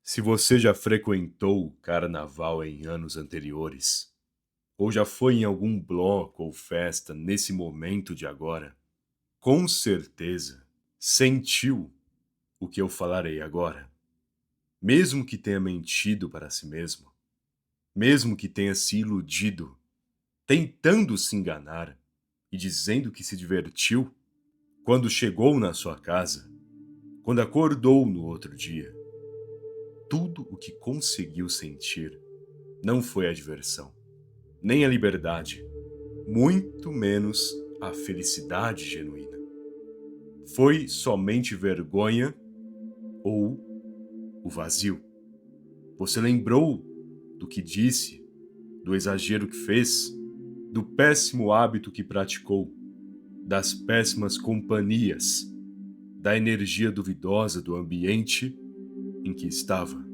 Se você já frequentou o carnaval em anos anteriores, ou já foi em algum bloco ou festa nesse momento de agora, com certeza sentiu o que eu falarei agora. Mesmo que tenha mentido para si mesmo, mesmo que tenha se iludido, tentando se enganar e dizendo que se divertiu, quando chegou na sua casa, quando acordou no outro dia, tudo o que conseguiu sentir não foi a diversão, nem a liberdade, muito menos a felicidade genuína. Foi somente vergonha ou o vazio. Você lembrou do que disse, do exagero que fez, do péssimo hábito que praticou, das péssimas companhias, da energia duvidosa do ambiente em que estava.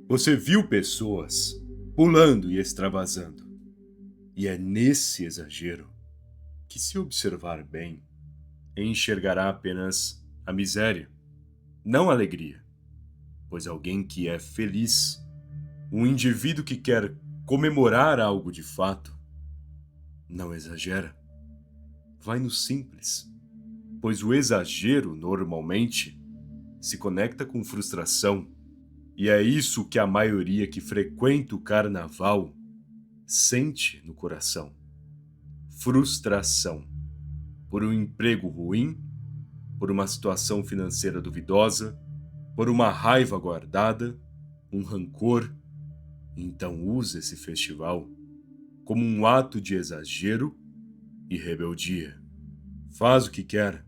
Você viu pessoas pulando e extravasando. E é nesse exagero que, se observar bem, enxergará apenas a miséria, não a alegria. Pois alguém que é feliz, um indivíduo que quer comemorar algo de fato, não exagera. Vai no simples, pois o exagero, normalmente, se conecta com frustração. E é isso que a maioria que frequenta o carnaval sente no coração: frustração. Por um emprego ruim, por uma situação financeira duvidosa, por uma raiva guardada, um rancor. Então use esse festival como um ato de exagero e rebeldia. Faz o que quer,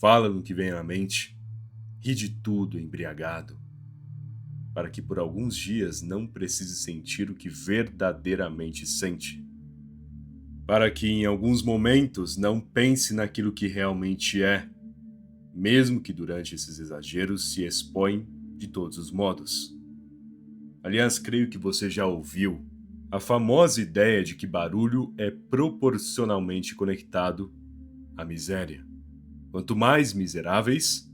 fala no que vem à mente, ri de tudo embriagado, para que por alguns dias não precise sentir o que verdadeiramente sente. Para que em alguns momentos não pense naquilo que realmente é, mesmo que durante esses exageros se expõe de todos os modos. Aliás, creio que você já ouviu a famosa ideia de que barulho é proporcionalmente conectado à miséria. Quanto mais miseráveis,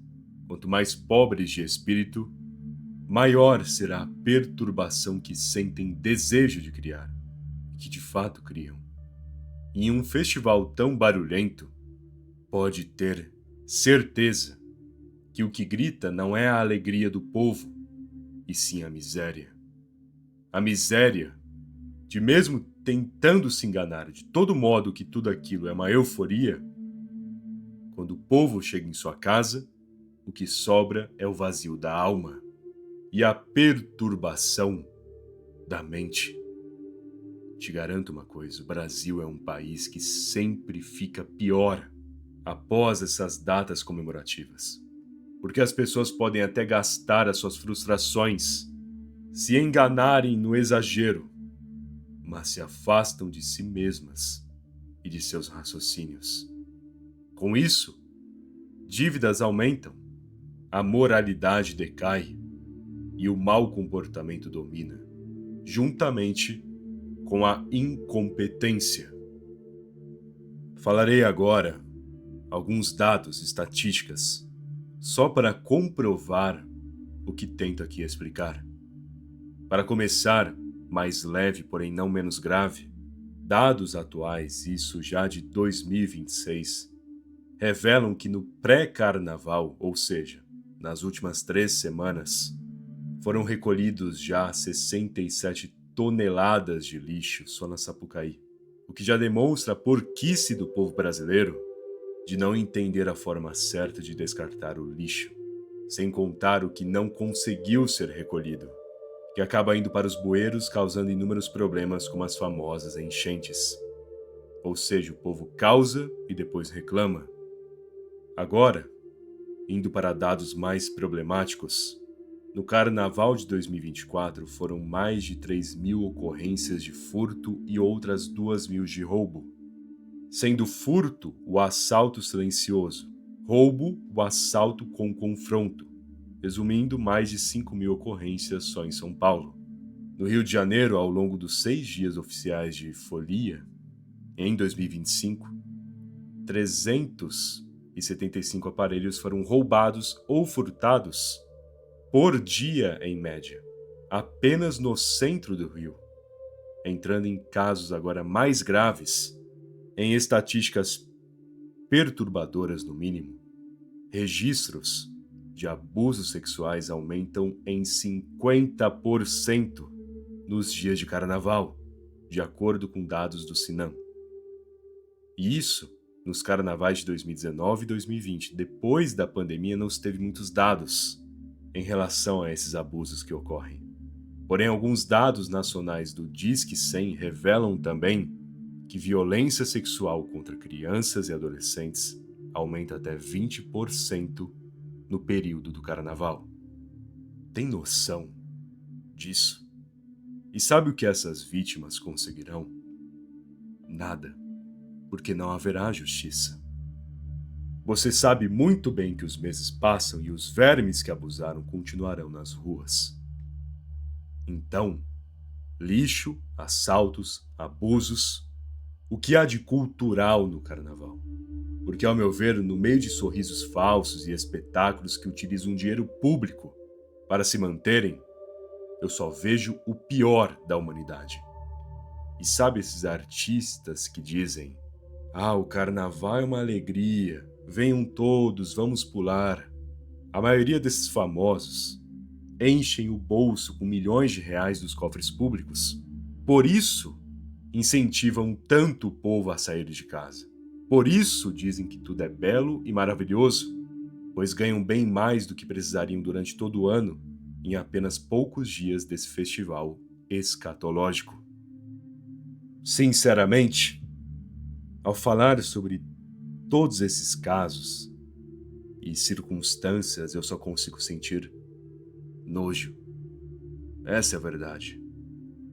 quanto mais pobres de espírito, maior será a perturbação que sentem desejo de criar e que de fato criam. E em um festival tão barulhento, pode ter certeza que o que grita não é a alegria do povo, e sim a miséria. A miséria de, mesmo tentando se enganar de todo modo que tudo aquilo é uma euforia, quando o povo chega em sua casa, o que sobra é o vazio da alma e a perturbação da mente. Te garanto uma coisa: o Brasil é um país que sempre fica pior após essas datas comemorativas. Porque as pessoas podem até gastar as suas frustrações, se enganarem no exagero, mas se afastam de si mesmas e de seus raciocínios. Com isso, dívidas aumentam, a moralidade decai e o mau comportamento domina, juntamente com a incompetência. Falarei agora alguns dados estatísticas só para comprovar o que tento aqui explicar. Para começar, mais leve, porém não menos grave, dados atuais, isso já de 2026, revelam que no pré-carnaval, ou seja, nas últimas 3 semanas, foram recolhidos já 67 toneladas de lixo só na Sapucaí, o que já demonstra a porquice do povo brasileiro de não entender a forma certa de descartar o lixo, sem contar o que não conseguiu ser recolhido, que acaba indo para os bueiros causando inúmeros problemas como as famosas enchentes. Ou seja, o povo causa e depois reclama. Agora, indo para dados mais problemáticos, no Carnaval de 2024 foram mais de 3.000 ocorrências de furto e outras 2.000 de roubo, sendo furto o assalto silencioso, roubo o assalto com confronto, resumindo mais de 5.000 ocorrências só em São Paulo. No Rio de Janeiro, ao longo dos 6 dias oficiais de folia, em 2025, 375 aparelhos foram roubados ou furtados, por dia em média, apenas no centro do Rio, entrando em casos agora mais graves, em estatísticas perturbadoras no mínimo. Registros de abusos sexuais aumentam em 50% nos dias de carnaval, de acordo com dados do Sinam. E isso nos carnavais de 2019 e 2020. Depois da pandemia não se teve muitos dados em relação a esses abusos que ocorrem. Porém, alguns dados nacionais do Disque 100 revelam também que violência sexual contra crianças e adolescentes aumenta até 20% no período do carnaval. Tem noção disso? E sabe o que essas vítimas conseguirão? Nada, porque não haverá justiça. Você sabe muito bem que os meses passam e os vermes que abusaram continuarão nas ruas. Então, lixo, assaltos, abusos, o que há de cultural no carnaval? Porque, ao meu ver, no meio de sorrisos falsos e espetáculos que utilizam dinheiro público para se manterem, eu só vejo o pior da humanidade. E sabe esses artistas que dizem: "Ah, o carnaval é uma alegria, venham todos, vamos pular"? A maioria desses famosos enchem o bolso com milhões de reais dos cofres públicos. Por isso, incentivam tanto o povo a sair de casa. Por isso dizem que tudo é belo e maravilhoso, pois ganham bem mais do que precisariam durante todo o ano em apenas poucos dias desse festival escatológico. Sinceramente, ao falar sobre todos esses casos e circunstâncias, eu só consigo sentir nojo. Essa é a verdade.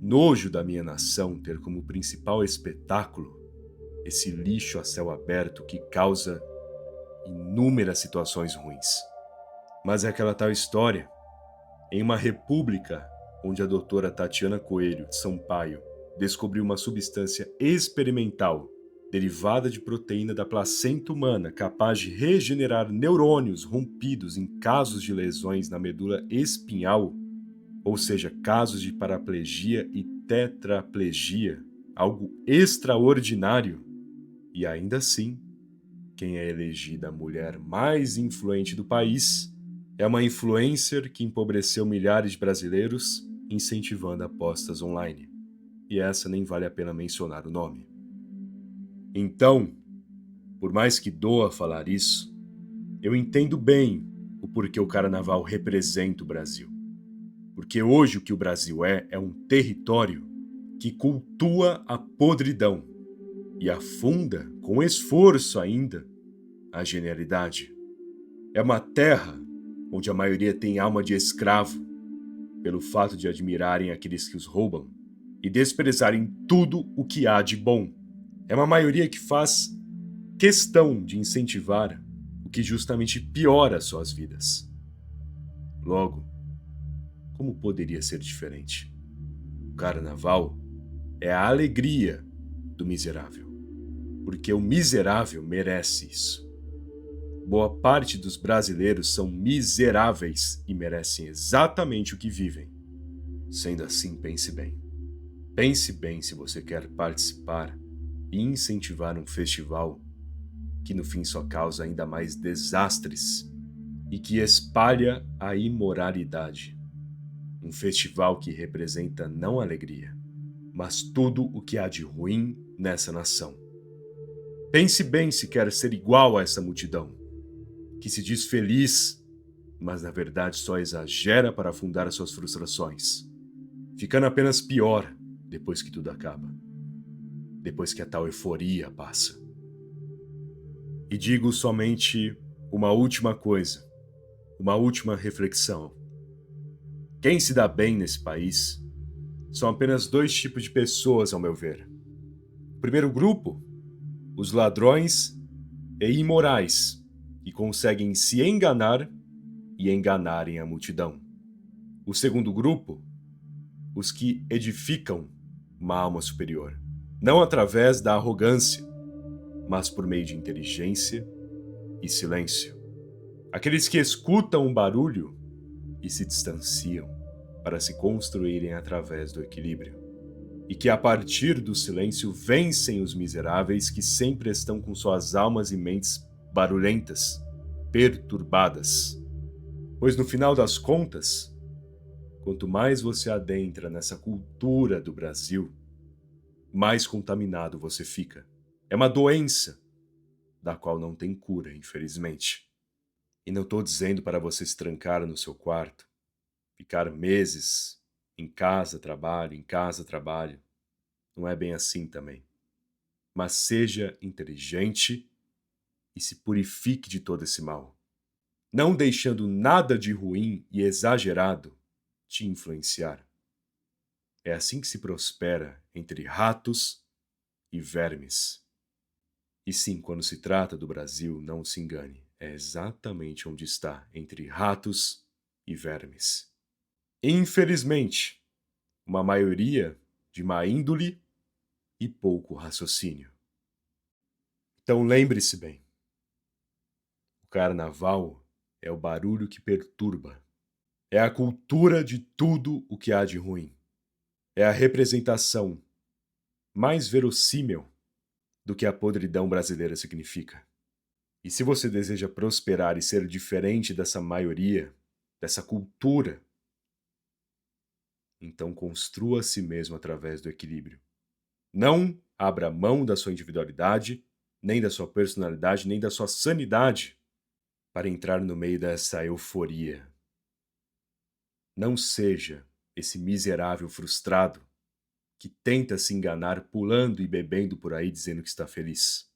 Nojo da minha nação ter como principal espetáculo esse lixo a céu aberto que causa inúmeras situações ruins. Mas é aquela tal história. Em uma república onde a doutora Tatiana Coelho de Sampaio descobriu uma substância experimental derivada de proteína da placenta humana capaz de regenerar neurônios rompidos em casos de lesões na medula espinhal, ou seja, casos de paraplegia e tetraplegia, algo extraordinário. E ainda assim, quem é elegida a mulher mais influente do país é uma influencer que empobreceu milhares de brasileiros incentivando apostas online. E essa nem vale a pena mencionar o nome. Então, por mais que doa falar isso, eu entendo bem o porquê o carnaval representa o Brasil. Porque hoje o que o Brasil é um território que cultua a podridão e afunda, com esforço ainda, a genialidade. É uma terra onde a maioria tem alma de escravo, pelo fato de admirarem aqueles que os roubam e desprezarem tudo o que há de bom. É uma maioria que faz questão de incentivar o que justamente piora suas vidas. Logo, como poderia ser diferente? O carnaval é a alegria do miserável, porque o miserável merece isso. Boa parte dos brasileiros são miseráveis e merecem exatamente o que vivem. Sendo assim, pense bem. Pense bem se você quer participar e incentivar um festival que no fim só causa ainda mais desastres e que espalha a imoralidade. Um festival que representa não alegria, mas tudo o que há de ruim nessa nação. Pense bem se quer ser igual a essa multidão, que se diz feliz, mas na verdade só exagera para afundar as suas frustrações, ficando apenas pior depois que tudo acaba, depois que a tal euforia passa. E digo somente uma última coisa, uma última reflexão. Quem se dá bem nesse país são apenas dois tipos de pessoas, ao meu ver. O primeiro grupo, os ladrões e imorais, que conseguem se enganar e enganarem a multidão. O segundo grupo, os que edificam uma alma superior, não através da arrogância, mas por meio de inteligência e silêncio. Aqueles que escutam um barulho e se distanciam para se construírem através do equilíbrio. E que a partir do silêncio vencem os miseráveis que sempre estão com suas almas e mentes barulhentas, perturbadas. Pois no final das contas, quanto mais você adentra nessa cultura do Brasil, mais contaminado você fica. É uma doença da qual não tem cura, infelizmente. E não estou dizendo para você se trancar no seu quarto, ficar meses em casa, trabalho, em casa, trabalho. Não é bem assim também. Mas seja inteligente e se purifique de todo esse mal, não deixando nada de ruim e exagerado te influenciar. É assim que se prospera entre ratos e vermes. E sim, quando se trata do Brasil, não se engane, é exatamente onde está, entre ratos e vermes. Infelizmente, uma maioria de má índole e pouco raciocínio. Então lembre-se bem, o carnaval é o barulho que perturba, é a cultura de tudo o que há de ruim, é a representação mais verossímil do que a podridão brasileira significa. E se você deseja prosperar e ser diferente dessa maioria, dessa cultura, então construa a si mesmo através do equilíbrio. Não abra mão da sua individualidade, nem da sua personalidade, nem da sua sanidade para entrar no meio dessa euforia. Não seja esse miserável frustrado que tenta se enganar pulando e bebendo por aí dizendo que está feliz.